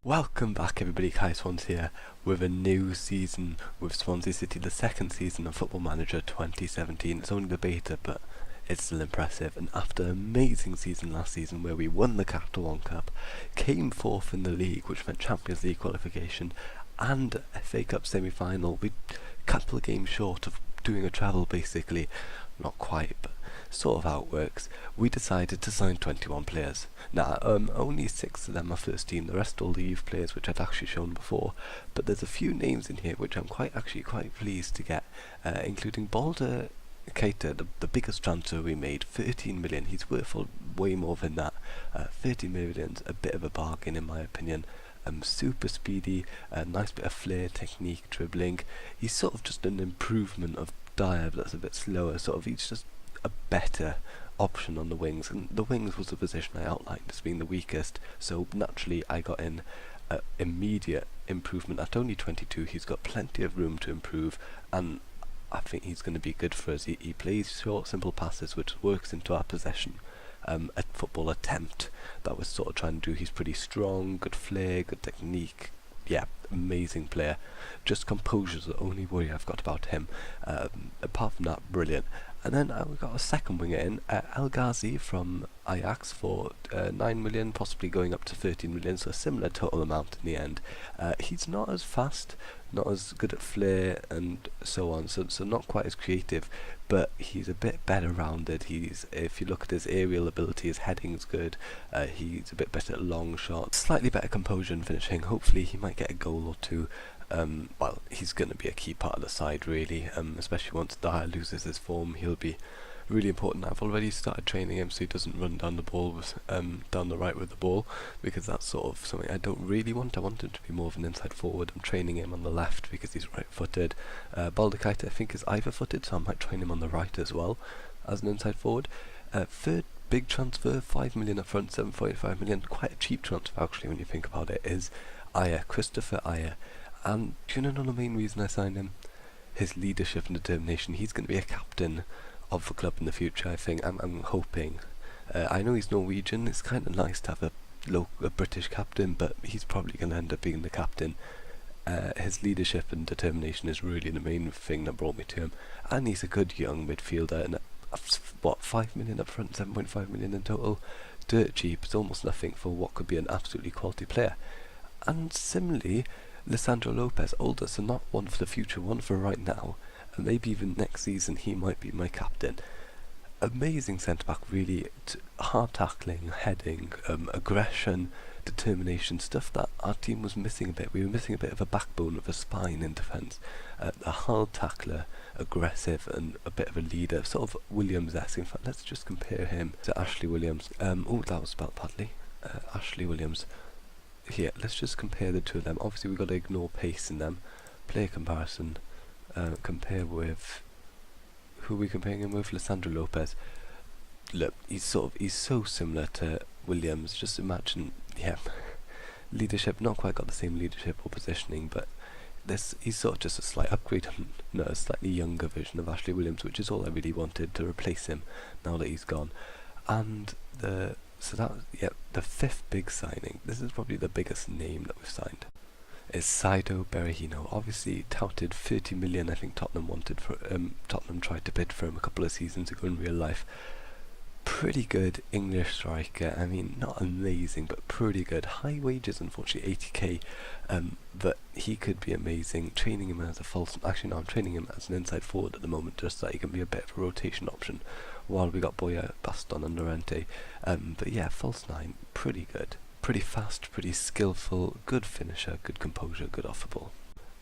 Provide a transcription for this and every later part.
Welcome back everybody, Kai Swans here with a new season with Swansea City, the second season of Football Manager 2017. It's only the beta, but it's still impressive. And after an amazing season last season where we won the Capital One Cup, came fourth in the league, which meant Champions League qualification and FA Cup semi-final, we a couple of games short of doing a travel basically. Not quite, but sort of how it works. We decided to sign 21 players. Now, only 6 of them are first team, the rest all the youth players which I've actually shown before, but there's a few names in here which I'm quite pleased to get, including Balder Keita, the biggest transfer we made, 13 million. He's worth way more than that. 13 million's a bit of a bargain in my opinion. Super speedy, nice bit of flair, technique, dribbling. He's sort of just an improvement of Dyer, but that's a bit slower. He's just a better option on the wings, and the wings was the position I outlined as being the weakest, so naturally I got in immediate improvement. At only 22, he's got plenty of room to improve, and I think he's going to be good for us. He plays short, simple passes, which works into our possession. A football attempt that was sort of trying to do. He's pretty strong, good flair, good technique. Yeah, amazing player. Just composure's the only worry I've got about him. Apart from that, brilliant. And then we got a second winger in, El Ghazi from Ajax for 9 million, possibly going up to 13 million, so a similar total amount in the end. He's not as fast, not as good at flair and so on, so not quite as creative, but he's a bit better rounded. If you look at his aerial ability, his heading's good, he's a bit better at long shots, slightly better composure and finishing. Hopefully he might get a goal or two. Well, he's going to be a key part of the side really, especially once Dyer loses his form. He'll be really important. I've already started training him so he doesn't run down the ball with, down the right with the ball, because that's sort of something I don't really want. I want him to be more of an inside forward. I'm training him on the left because he's right-footed. Balder Keita I think is either-footed, so I might train him on the right as well as an inside forward. Third big transfer, 5 million up front, 7.5 million, quite a cheap transfer actually when you think about it, is Christopher Ayer. And do you know the main reason I signed him? His leadership and determination. He's going to be a captain of the club in the future, I think. I'm hoping. I know he's Norwegian. It's kind of nice to have a British captain, but he's probably going to end up being the captain. His leadership and determination is really the main thing that brought me to him. And he's a good young midfielder. And 5 million up front, 7.5 million in total. Dirt cheap. It's almost nothing for what could be an absolutely quality player. And similarly, Lisandro Lopez, older, so not one for the future, one for right now, and maybe even next season he might be my captain. Amazing centre-back really, hard tackling, heading, aggression, determination, stuff that our team was missing a bit. We were missing a bit of a backbone, of a spine in defence. A hard tackler, aggressive, and a bit of a leader, sort of Williams-esque. In fact, let's just compare him to Ashley Williams. Oh, that was spelled badly. Ashley Williams. Here, let's just compare the two of them. Obviously we've got to ignore pace in them. Player comparison. Compare with, who are we comparing him with? Lisandro Lopez. Look, he's so similar to Williams. Just imagine, yeah, leadership, not quite got the same leadership or positioning, but he's sort of just a slight upgrade on, a slightly younger version of Ashley Williams, which is all I really wanted to replace him now that he's gone. And the fifth big signing, this is probably the biggest name that we've signed, is Saido Berahino. Obviously touted 30 million, I think Tottenham wanted for Tottenham tried to bid for him a couple of seasons ago in real life. Pretty good English striker, I mean not amazing but pretty good. High wages, unfortunately 80k, but he could be amazing. Training him as a false, actually no, I'm training him as an inside forward at the moment, just so he can be a bit of a rotation option while we got Boya, Baston and Llorente. But yeah, false 9, pretty good. Pretty fast, pretty skillful, good finisher, good composure, good off the ball.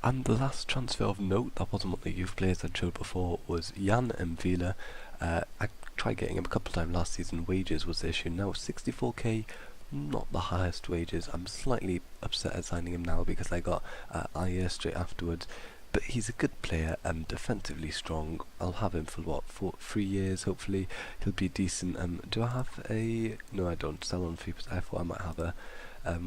And the last transfer of note, that wasn't what the youth players I'd showed before, was Jan Mvila. I tried getting him a couple of times last season. Wages was the issue. Now 64k, not the highest wages. I'm slightly upset at signing him now because I got Ayer straight afterwards. But he's a good player and defensively strong. I'll have him for what, 3 years hopefully. He'll be decent. Do I have a... No, I don't. Sell on fee. I thought I might have a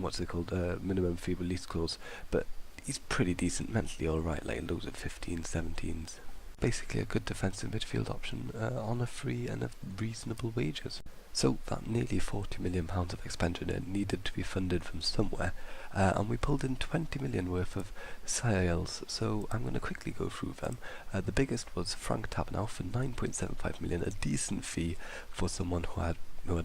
what's it called, minimum fee release clause. But he's pretty decent, mentally alright, like loads of 15s, 17s. basically a good defensive midfield option on a free and a reasonable wages. So that nearly £40 million of expenditure needed to be funded from somewhere, and we pulled in 20 million worth of sales, so I'm going to quickly go through them. The biggest was Frank Tabernow for 9.75 million, a decent fee for someone who had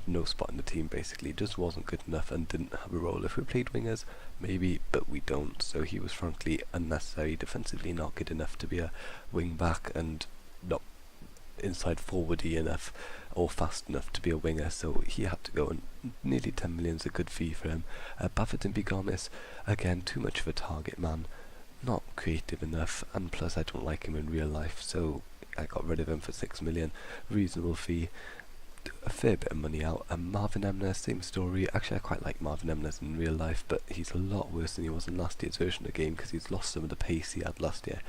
no spot in the team, basically, just wasn't good enough and didn't have a role. If we played wingers, maybe, but we don't, so he was frankly unnecessary, defensively not good enough to be a wing back and not inside forwardy enough or fast enough to be a winger, so he had to go, and nearly 10 million is a good fee for him. Bafferton Bigomis, again, too much of a target man, not creative enough, and plus I don't like him in real life, so I got rid of him for 6 million, reasonable fee. A fair bit of money out. And Marvin Emner, same story. Actually, I quite like Marvin Emner in real life, but he's a lot worse than he was in last year's version of the game because he's lost some of the pace he had last year.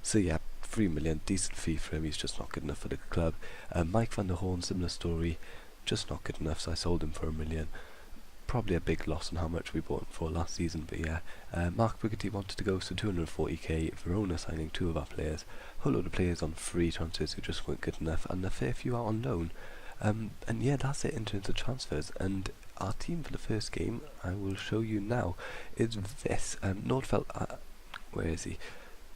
So yeah, 3 million, decent fee for him. He's just not good enough for the club. Mike van der Horn, similar story, just not good enough, so I sold him for £1 million. Probably a big loss on how much we bought him for last season, but yeah. Mark Briggety wanted to go, so 240k. Verona signing 2 of our players. A whole load of players on free transfers who just weren't good enough, and a fair few out on loan. And yeah, that's it in terms of transfers. And our team for the first game, I will show you now, is this. Nordfeldt, where is he?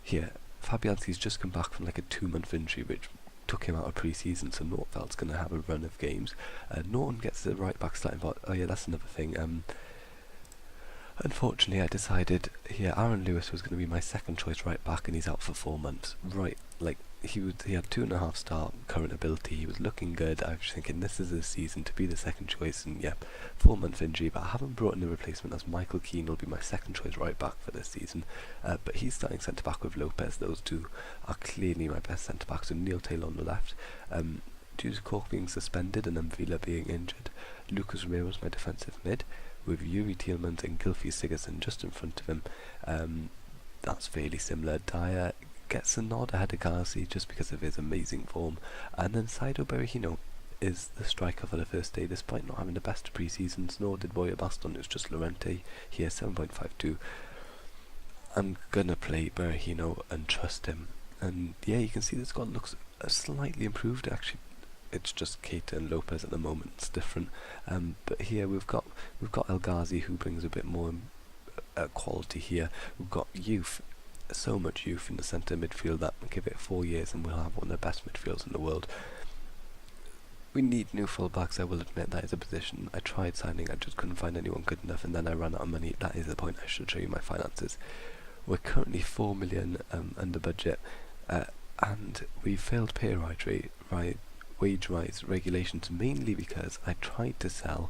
Here. Fabianski's just come back from like a 2-month injury, which took him out of pre-season, so Nordfeldt's going to have a run of games. Norton gets the right back starting spot. Oh yeah, that's another thing. Unfortunately, I decided here Aaron Lewis was going to be my second choice right back, and he's out for 4 months. Right, like he had 2.5 star current ability. He was looking good. I was thinking this is his season to be the second choice, and yeah, 4-month injury. But I haven't brought in a replacement, as Michael Keane will be my second choice right back for this season. But he's starting centre back with Lopez. Those two are clearly my best centre backs. And Neil Taylor on the left. Due to Cork being suspended and Villa being injured, Lucas Romero is my defensive mid, with Yuri Tielemans and Gylfi Sigurdsson just in front of him. That's fairly similar. Dyer gets a nod ahead of Garcia just because of his amazing form, and then Saido Berahino is the striker for the first day, despite not having the best pre-seasons, nor did Boya Baston. It's just Lorente here, 7.52. I'm gonna play Berahino and trust him, and yeah, you can see the squad looks slightly improved. Actually, it's just Keita and Lopez at the moment. It's different. But here we've got El Ghazi, who brings a bit more quality here. We've got youth, so much youth in the centre midfield that give it 4 years and we'll have one of the best midfields in the world. We need new full-backs, I will admit. That is a position I tried signing, I just couldn't find anyone good enough, and then I ran out of money. That is the point. I should show you my finances. We're currently 4 million under budget, and we failed pay wage rise regulations, mainly because I tried to sell,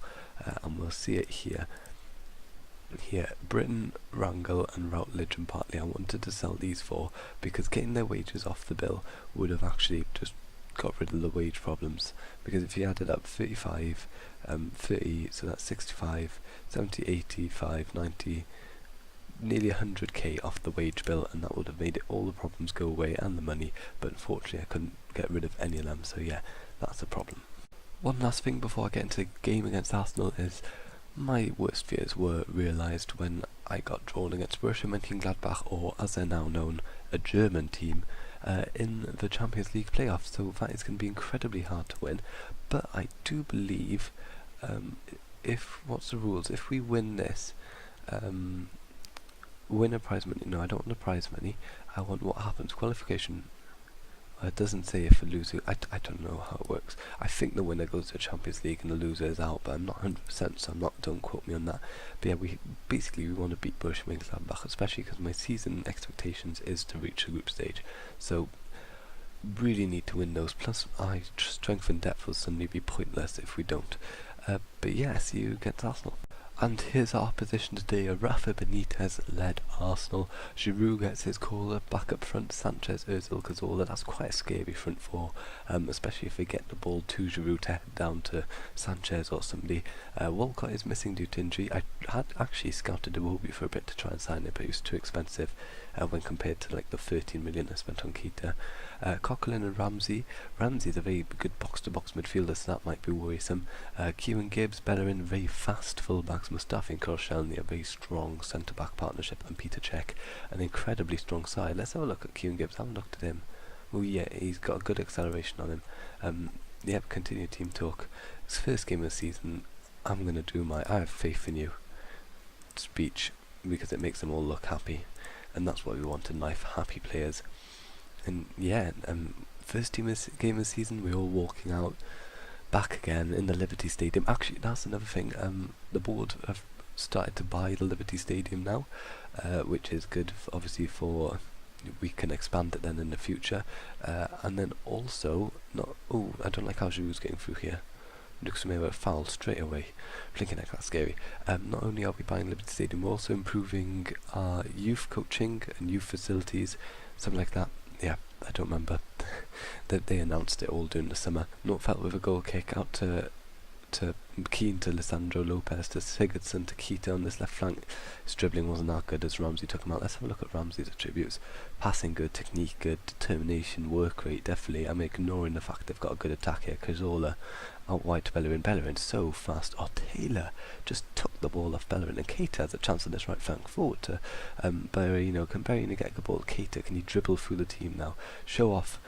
and we'll see it here, Britain, Wrangel and Routledge and Partly. I wanted to sell these 4 because getting their wages off the bill would have actually just got rid of the wage problems, because if you added up 35, 30, so that's 65, 70, 85, 90, nearly 100k off the wage bill, and that would have made all the problems go away and the money, but unfortunately I couldn't get rid of any of them, so yeah, that's a problem. One last thing before I get into the game against Arsenal is my worst fears were realised when I got drawn against Borussia Mönchengladbach, or as they're now known, a German team, in the Champions League playoffs, so that is going to be incredibly hard to win. But I do believe, what's the rules? If we win this, win a prize money. No, I don't want a prize money. I want what happens. Qualification. It doesn't say if a loser. I don't know how it works. I think the winner goes to the Champions League and the loser is out, but I'm not 100%, so don't quote me on that. But yeah, we want to beat Borussia Mönchengladbach, especially because my season expectations is to reach the group stage. So really need to win those. Plus, our strength and depth will suddenly be pointless if we don't. But yeah, see you against Arsenal. And here's our opposition today, a Rafa Benitez-led Arsenal. Giroud gets his caller, back up front, Sanchez, Ozil, Cazorla. That's quite a scary front four, especially if they get the ball to Giroud to head down to Sanchez or somebody. Walcott is missing due to injury. I had actually scouted Iwobi for a bit to try and sign it, but he was too expensive when compared to like the 13 million I spent on Keita. Coquelin and Ramsey. Ramsey's a very good box-to-box midfielder, so that might be worrisome. Kieran Gibbs, Bellerin, very fast full-backs. Mustafi and Koscielny, a very strong centre-back partnership, and Peter Cech, an incredibly strong side. Let's have a look at Kieran Gibbs. I haven't looked at him Oh yeah, he's got a good acceleration on him. Yep, continue team talk. It's first game of the season. I'm going to do my I have faith in you speech because it makes them all look happy. And that's what we want in life, happy players. And yeah, first game of the season, we're all walking out back again in the Liberty Stadium. Actually, that's another thing. The board have started to buy the Liberty Stadium now, which is good, obviously, for we can expand it then in the future. And then also, I don't like how Giroud's getting through here. Looks to me like a foul straight away. Blinking like that's scary. Not only are we buying Liberty Stadium, we're also improving our youth coaching and youth facilities, something like that. Yeah, I don't remember. They announced it all during the summer. Nordfeldt with a goal kick out to Keane, to Lisandro Lopez, to Sigurdsson, to Keita on this left flank. His dribbling wasn't that good as Ramsey took him out. Let's have a look at Ramsey's attributes. Passing good, technique good, determination, work rate definitely. I'm ignoring the fact they've got a good attack here. Cazorla out wide to Bellerin. Bellerin so fast. Oh, Taylor just took the ball off Bellerin, and Keita has a chance on this right flank forward to Berahino. Can Berahino get the ball? Keita, can he dribble through the team now? Show off.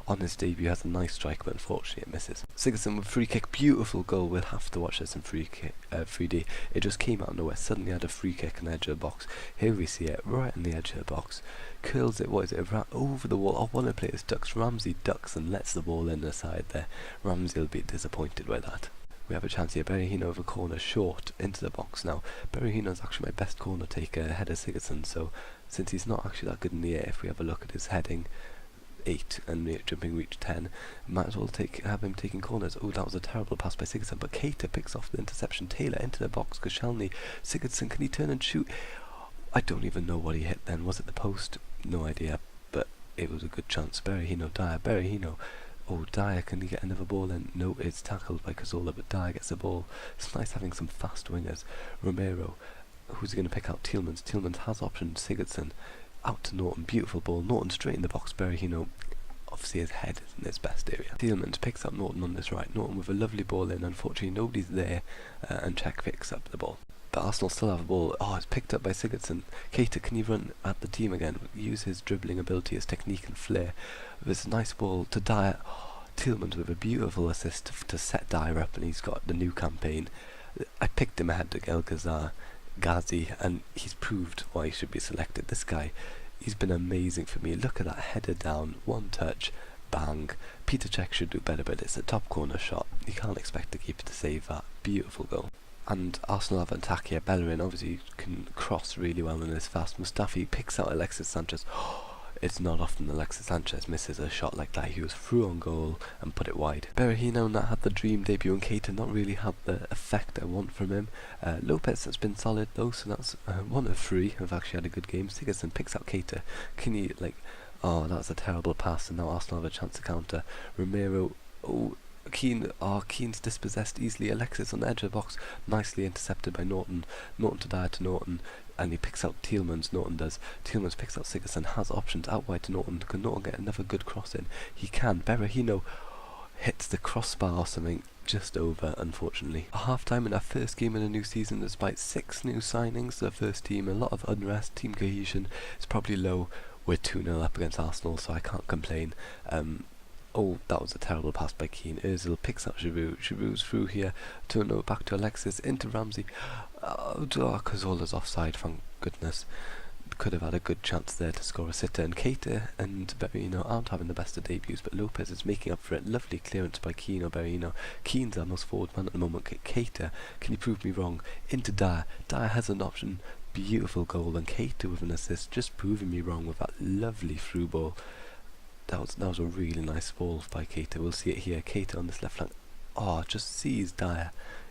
On his debut has a nice strike, but unfortunately it misses. Sigurdsson with free kick, beautiful goal. We'll have to watch this in 3D. It just came out of nowhere. Suddenly had a free kick in the edge of the box. Here we see it, right in the edge of the box. Curls it, over the wall. Oh, one of the players ducks. Ramsey ducks and lets the ball in the side there. Ramsey will be disappointed by that. We have a chance here. Berahino with a corner short into the box now. Berahino's actually my best corner taker ahead of Sigurdsson, so since he's not actually that good in the air, if we have a look at his heading, 8 and jumping reach 10, might as well have him taking corners. Oh, that was a terrible pass by Sigurdsson, but Keita picks off the interception. Taylor into the box, Koscielny. Sigurdsson, can he turn and shoot? I don't even know what he hit then. Was it the post? No idea, but it was a good chance. Berahino, Dyer, Berahino. Oh, Dyer, can he get another ball in? No, it's tackled by Cazorla, but Dyer gets the ball. It's nice having some fast wingers. Romero, who's he going to pick out? Tielemans. Tielemans has options. Sigurdsson out to Norton, beautiful ball. Norton straight in the box. Berahino, obviously his head is in his best area. Tielemans picks up Norton on this right. Norton with a lovely ball in. Unfortunately, nobody's there, and Czech picks up the ball. But Arsenal still have a ball. Oh, it's picked up by Sigurdsson. Keita, can he run at the team again? Use his dribbling ability, his technique and flair. This nice ball to Dyer. Oh, Tielemans with a beautiful assist to set Dyer up, and he's got the new campaign. I picked him ahead to El Ghazi, and he's proved why he should be selected. This guy, he's been amazing for me. Look at that header down, one touch, bang. Peter Cech should do better, but it's a top corner shot. You can't expect the keeper to save that. Beautiful goal. And Arsenal have an attack here. Bellerin obviously can cross really well and is fast. Mustafi picks out Alexis Sanchez. It's not often Alexis Sanchez misses a shot like that. He was through on goal and put it wide. Berahino not had the dream debut, and Keita not really had the effect I want from him. Lopez has been solid though, so that's 1 of 3 have actually had a good game. Sigurdsson picks out Keita. Can he oh, that's a terrible pass, and now Arsenal have a chance to counter. Romero, Keane's dispossessed easily. Alexis on the edge of the box, nicely intercepted by Norton. Norton to Dyer to Norton, and he picks out Tielemans. Norton does. Tielemans picks out Sigurdsson, has options out wide to Norton. Can Norton get another good cross in? He can. Berahino hits the crossbar or something, just over, unfortunately. A half-time in our first game in a new season, despite 6 new signings. The first team, a lot of unrest, team cohesion is probably low. We're 2-0 up against Arsenal, so I can't complain. Oh, that was a terrible pass by Keane. Ozil picks up Giroud. Giroud's through here. 2-0 back to Alexis. Into Ramsey. Cazorla's offside, thank goodness. Could have had a good chance there to score a sitter. And Keita and Berahino aren't having the best of debuts, but Lopez is making up for it. Lovely clearance by Keane or Berahino. Keane's our most forward man at the moment. Keita, can you prove me wrong? Into Dyer. Dyer has an option. Beautiful goal. And Keita with an assist, just proving me wrong with that lovely through ball. That was a really nice ball by Keita. We'll see it here. Keita on this left flank. Oh, just sees Dyer.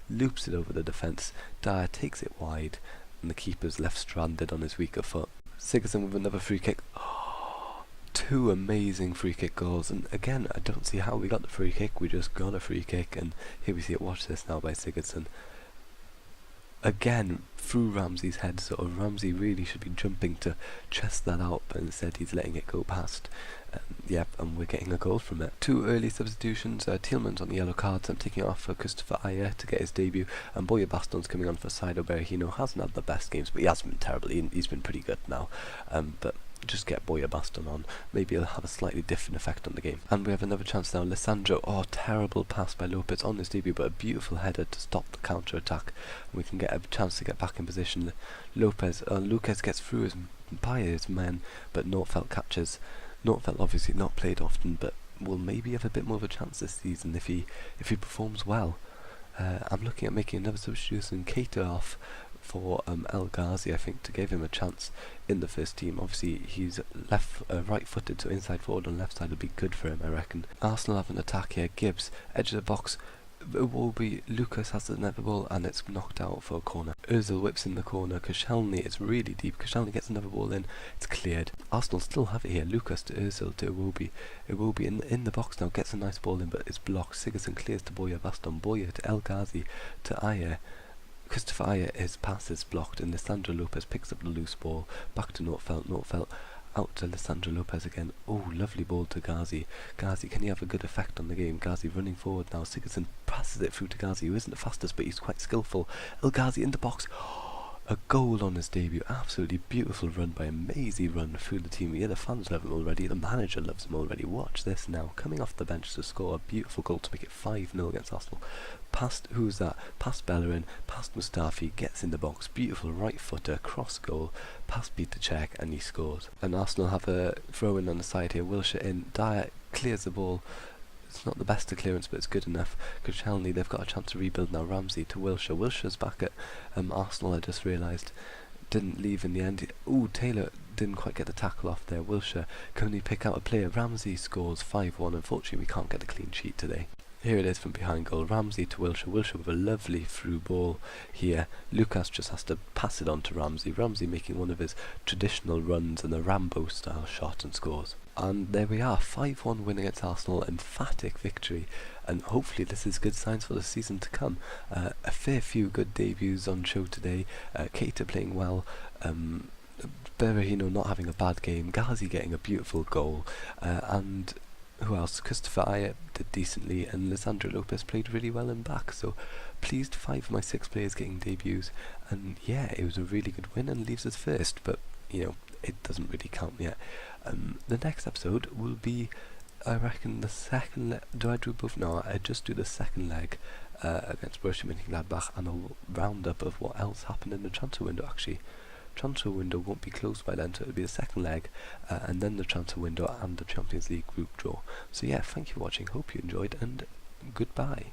Loops it over the defence. Dyer takes it wide, and the keeper's left stranded on his weaker foot. Sigurdsson with another free kick. Oh, 2 amazing free kick goals. And again, I don't see how we got the free kick. We just got a free kick, and here we see it. Watch this now by Sigurdsson. Again, through Ramsey's head, sort of. Ramsey really should be jumping to chest that out, but instead he's letting it go past. Yep, and we're getting a goal from it. 2 early substitutions. Tielemans on the yellow cards. I'm taking it off for Christopher Ayer to get his debut, and Boya Baston's coming on for Saido Berahino. Hasn't had the best games, but he hasn't been terrible. He's been pretty good now. But just get Boya Baston on. Maybe it'll have a slightly different effect on the game. And we have another chance now. Lissandro, terrible pass by Lopez on his debut, but a beautiful header to stop the counter attack. And we can get a chance to get back in position. Lucas gets through by his men, but Nordfeldt catches. Nordfeldt obviously not played often, but will maybe have a bit more of a chance this season if he performs well. I'm looking at making another substitution, Keita off for El Ghazi, I think, to give him a chance in the first team. Obviously he's right-footed, so inside forward on left side would be good for him, I reckon. Arsenal have an attack here. Gibbs, edge of the box. It will be Lucas has the nether ball and it's knocked out for a corner. Ozil whips in the corner. Koscielny is really deep. Koscielny gets another ball in. It's cleared. Arsenal still have it here. Lucas to Ozil to Iwobi. Iwobi in the box now, gets a nice ball in, but it's blocked. Sigurdsson clears to Boya Baston. Boya to El Ghazi to Ayer. Christopher Ayer, his pass is blocked, and Lissandro Lopez picks up the loose ball. Back to Nordfeldt. Nordfeldt out to Lissandro Lopez again. Oh, lovely ball to Ghazi. Ghazi, can he have a good effect on the game? Ghazi running forward now. Sigurdsson passes it through to Ghazi, who isn't the fastest, but he's quite skillful. El Ghazi in the box. A goal on his debut. Absolutely beautiful run by him. Amazing run through the team. Yeah, the fans love him already. The manager loves him already. Watch this now. Coming off the bench to score a beautiful goal to make it 5-0 against Arsenal. Past, who's that? Past Bellerin, past Mustafi, gets in the box. Beautiful right footer, cross goal. Past Peter Cech, and he scores. And Arsenal have a throw in on the side here. Wilshere in. Dyer clears the ball. It's not the best of clearance, but it's good enough. Koscielny, they've got a chance to rebuild now. Ramsey to Wilshere. Wilshere's back at Arsenal, I just realised. Didn't leave in the end. Ooh, Taylor didn't quite get the tackle off there. Wilshere, can he pick out a player? Ramsey scores 5-1. Unfortunately, we can't get a clean sheet today. Here it is from behind goal. Ramsey to Wilshere. Wilshere with a lovely through ball here. Lucas just has to pass it on to Ramsey. Ramsey making one of his traditional runs and a Rambo style shot and scores. And there we are, 5-1 win against Arsenal, emphatic victory, and hopefully this is good signs for the season to come. A fair few good debuts on show today. Keita playing well, Berahino not having a bad game, Ghazi getting a beautiful goal, and who else? Christopher Ayer did decently, and Lissandro Lopez played really well in back. So pleased 5 of my 6 players getting debuts, and yeah, it was a really good win and leaves us first, but you know, it doesn't really count yet. The next episode will be, I reckon, the second do I do both? No, I just do the second leg against Borussia Mönchengladbach, and a roundup of what else happened in the transfer window. Actually, transfer window won't be closed by then, so it'll be the second leg, and then the transfer window and the Champions League group draw. So yeah, thank you for watching, hope you enjoyed, and goodbye.